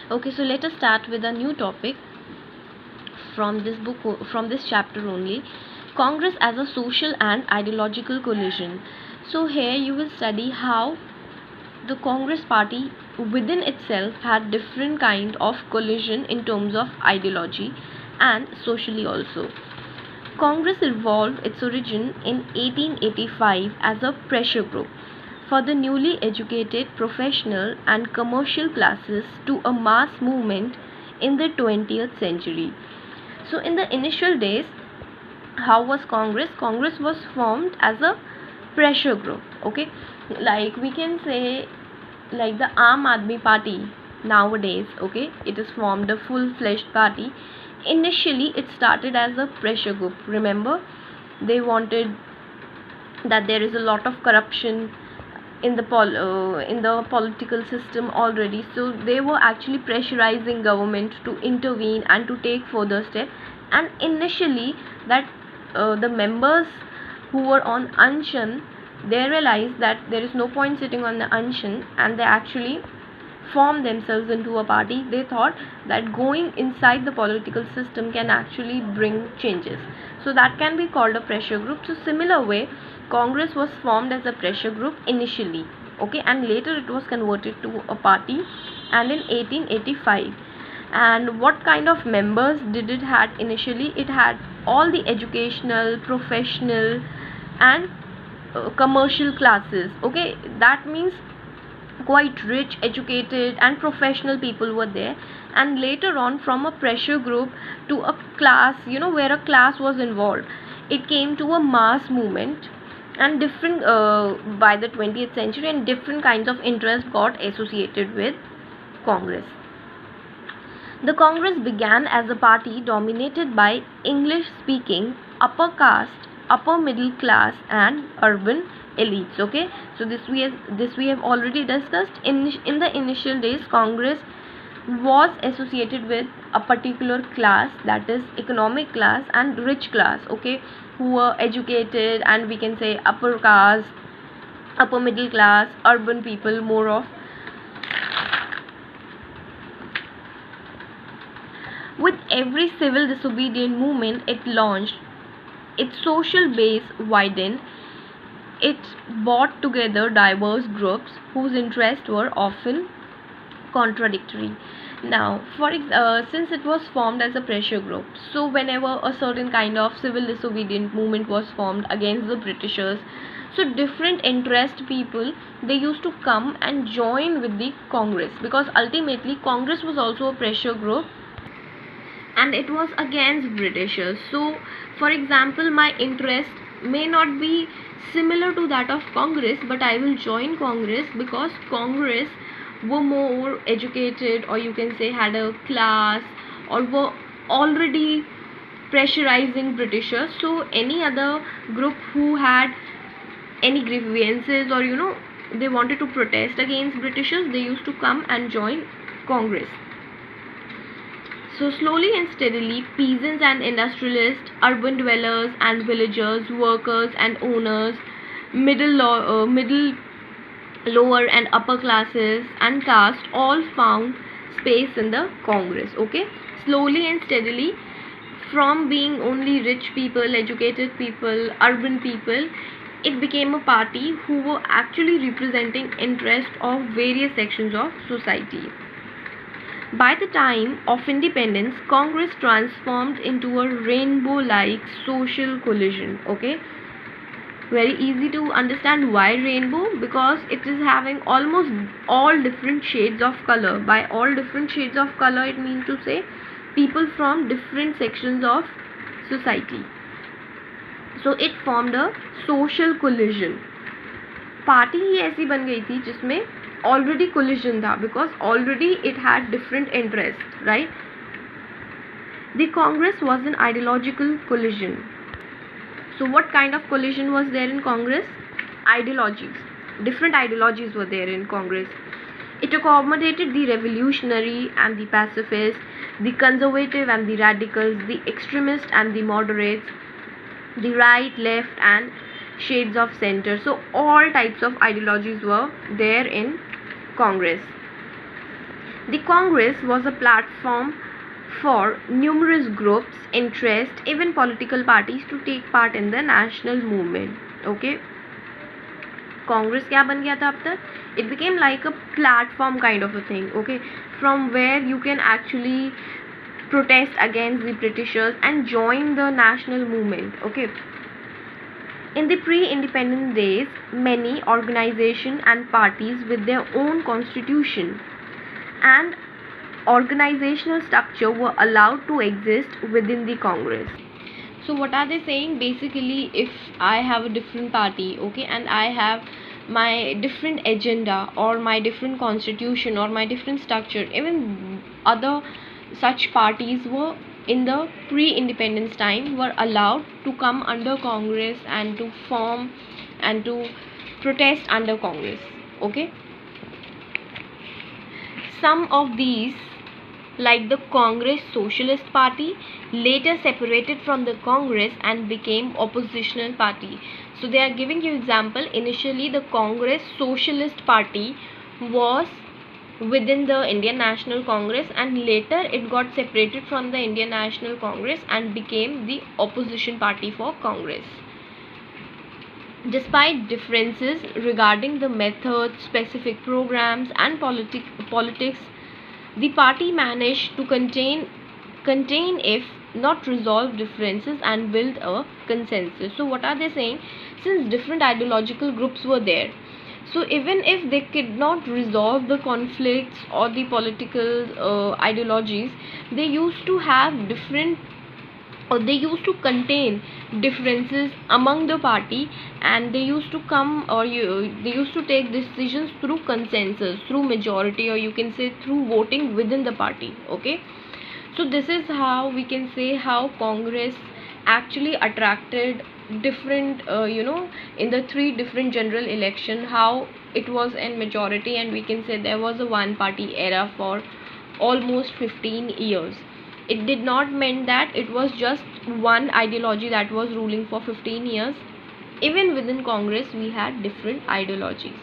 Okay, so let us start with a new topic from this book, from this chapter only. Congress as a social and ideological collision. So here you will study how the Congress party within itself had different kind of collision in terms of ideology and socially also. Congress evolved its origin in 1885 as a pressure group for the newly educated professional and commercial classes to a mass movement in the 20th century. So in the initial days, how was Congress? Congress was formed as a pressure group. Okay, like we can say, like the Aam Aadmi Party nowadays. Okay, it is formed a full-fledged party. Initially, it started as a pressure group. Remember, they wanted that there is a lot of corruption in the political system already, so they were actually pressurizing government to intervene and to take further steps. And initially, that the members who were on unshan, they realized that there is no point sitting on the unshan, and they actually form themselves into a party. They thought that going inside the political system can actually bring changes. So that can be called a pressure group. So similar way, Congress was formed as a pressure group initially. Okay, and later it was converted to a party, and in 1885. And what kind of members did it had initially? It had all the educational, professional, and commercial classes. Okay, that means quite rich, educated, and professional people were there. And later on, from a pressure group to a class, where a class was involved, it came to a mass movement. And different by the 20th century, and different kinds of interest got associated with Congress. The Congress began as a party dominated by English speaking upper caste, upper middle class, and urban elites. Okay, so this we have already discussed. In the initial days, Congress was associated with a particular class, that is economic class and rich class. Okay, who were educated, and we can say upper caste, upper middle class, urban people, more of. With every civil disobedient movement it launched, its social base widened. It brought together diverse groups whose interests were often contradictory. Now, since it was formed as a pressure group, so whenever a certain kind of civil disobedient movement was formed against the Britishers, so different interest people, they used to come and join with the Congress, because ultimately Congress was also a pressure group and it was against Britishers. So, for example, my interest may not be similar to that of Congress, but I will join Congress because Congress were more educated, or you can say had a class, or were already pressurizing Britishers. So, any other group who had any grievances, or they wanted to protest against Britishers, they used to come and join Congress. So slowly and steadily, peasants and industrialists, urban dwellers and villagers, workers and owners, middle, lower and upper classes and caste all found space in the Congress. Okay, slowly and steadily, from being only rich people, educated people, urban people, it became a party who were actually representing interest of various sections of society. By the time of independence, Congress transformed into a rainbow-like social coalition. Okay, very easy to understand why rainbow, because it is having almost all different shades of color. By all different shades of color, it means to say people from different sections of society. So it formed a social coalition. Party ही ऐसी बन गई थी जिसमें already coalition था, because already it had different interest, right. The Congress was an ideological coalition. So what kind of coalition was there in Congress? Ideologies. Different ideologies were there in Congress. It accommodated the revolutionary and the pacifist, the conservative and the radicals, the extremist and the moderates, the right, left, and shades of center. So all types of ideologies were there in Congress. The Congress was a platform for numerous groups, interests, even political parties to take part in the national movement. Okay, Congress क्या बन गया था अब तक? It became like a platform kind of a thing. Okay, from where you can actually protest against the Britishers and join the national movement. Okay, in the pre-independent days, many organizations and parties with their own constitution and organizational structure were allowed to exist within the Congress. So what are they saying? Basically, if I have a different party, okay, and I have my different agenda or my different constitution or my different structure, even other such parties were in the pre-independence time were allowed to come under Congress and to form and to protest under Congress. Okay, some of these, like the Congress Socialist Party, later separated from the Congress and became oppositional party. So they are giving you example. Initially the Congress Socialist Party was within the Indian National Congress, and later it got separated from the Indian National Congress and became the opposition party for Congress. Despite differences regarding the methods, specific programs and politics, the party managed to contain if not resolve differences and build a consensus. So what are they saying? Since different ideological groups were there, so even if they could not resolve the conflicts or the political ideologies, they used to have different, or they used to contain differences among the party, and they used to come, or they used to take decisions through consensus, through majority, or you can say through voting within the party. Okay, so this is how we can say how Congress actually attracted different in the three different general election, how it was in majority, and we can say there was a one party era for almost 15 years. It did not mean that it was just one ideology that was ruling for 15 years. Even within Congress we had different ideologies.